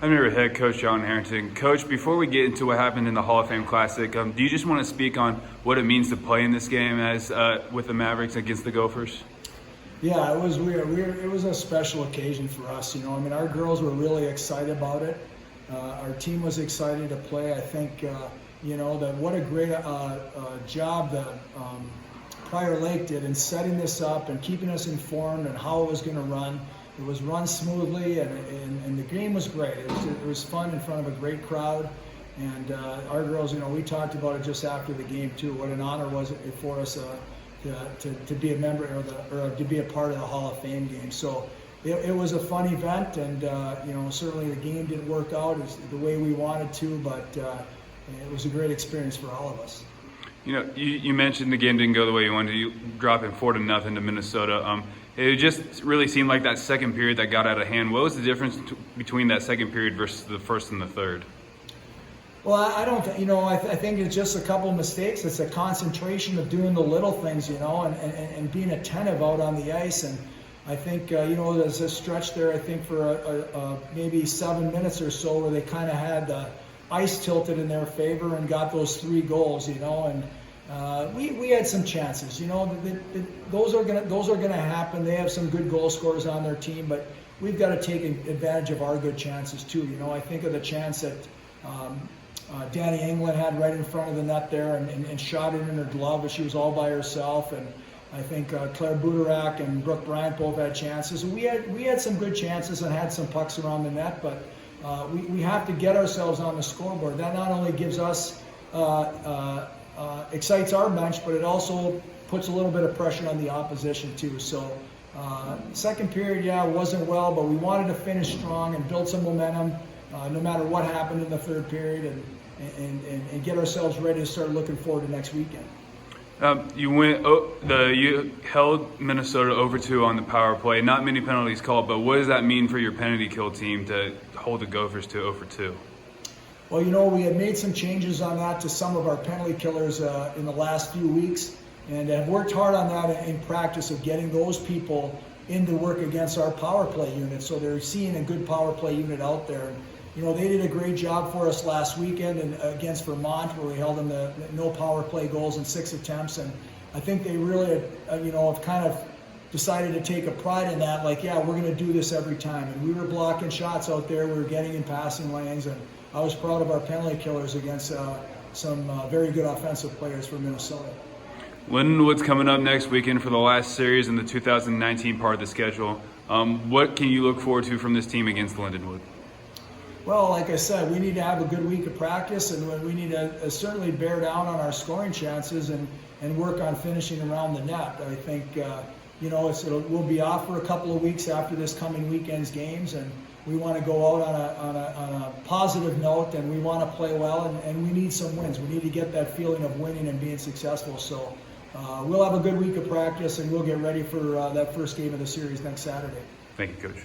I'm here with head coach John Harrington. Coach, before we get into what happened in the Hall of Fame Classic, do you just want to speak on what it means to play in this game as with the Mavericks against the Gophers? Yeah, it was weird. It was a special occasion for us. I mean, our girls were really excited about it. Our team was excited to play. I think, that what a great job that Prior Lake did in setting this up and keeping us informed on how it was going to run. It was run smoothly, and the game was great. It was fun in front of a great crowd. And our girls, we talked about it just after the game too. What an honor was it for us to be a member or to be a part of the Hall of Fame game. So it was a fun event, and certainly the game didn't work out the way we wanted to, but it was a great experience for all of us. You mentioned the game didn't go the way you wanted to. You dropping 4-0 to Minnesota. It just really seemed like that second period that got out of hand. What was the difference between that second period versus the first and the third? Well, I don't. I think it's just a couple of mistakes. It's a concentration of doing the little things, and being attentive out on the ice. And I think there's a stretch there. I think for maybe 7 minutes or so where they kind of had the ice tilted in their favor and got those 3 goals. And we had some chances. Those are gonna happen. They have some good goal scorers on their team, but we've got to take advantage of our good chances too. I think of the chance that Danny England had right in front of the net there and shot it in her glove, but she was all by herself. And I think Claire Budarak and Brooke Bryant both had chances. We had some good chances and had some pucks around the net, but we have to get ourselves on the scoreboard. That not only gives us excites our bench, but it also puts a little bit of pressure on the opposition too. So second period, wasn't well, but we wanted to finish strong and build some momentum no matter what happened in the third period, and get ourselves ready to start looking forward to next weekend. You held Minnesota over 2 on the power play. Not many penalties called, but what does that mean for your penalty kill team to hold the Gophers to 0-2? Well, we had made some changes on that to some of our penalty killers in the last few weeks, and have worked hard on that in practice of getting those people into work against our power play unit. So they're seeing a good power play unit out there. They did a great job for us last weekend and against Vermont, where we held them to no power play goals in 6 attempts. And I think they really, have kind of decided to take a pride in that. Like, we're going to do this every time. And we were blocking shots out there. We were getting in passing lanes. And I was proud of our penalty killers against some very good offensive players from Minnesota. Lindenwood's coming up next weekend for the last series in the 2019 part of the schedule. What can you look forward to from this team against Lindenwood? Well, like I said, we need to have a good week of practice, and we need to certainly bear down on our scoring chances and work on finishing around the net. I think, we'll be off for a couple of weeks after this coming weekend's games, and we want to go out on a positive note, and we want to play well, and we need some wins. We need to get that feeling of winning and being successful. So we'll have a good week of practice, and we'll get ready for that first game of the series next Saturday. Thank you, Coach.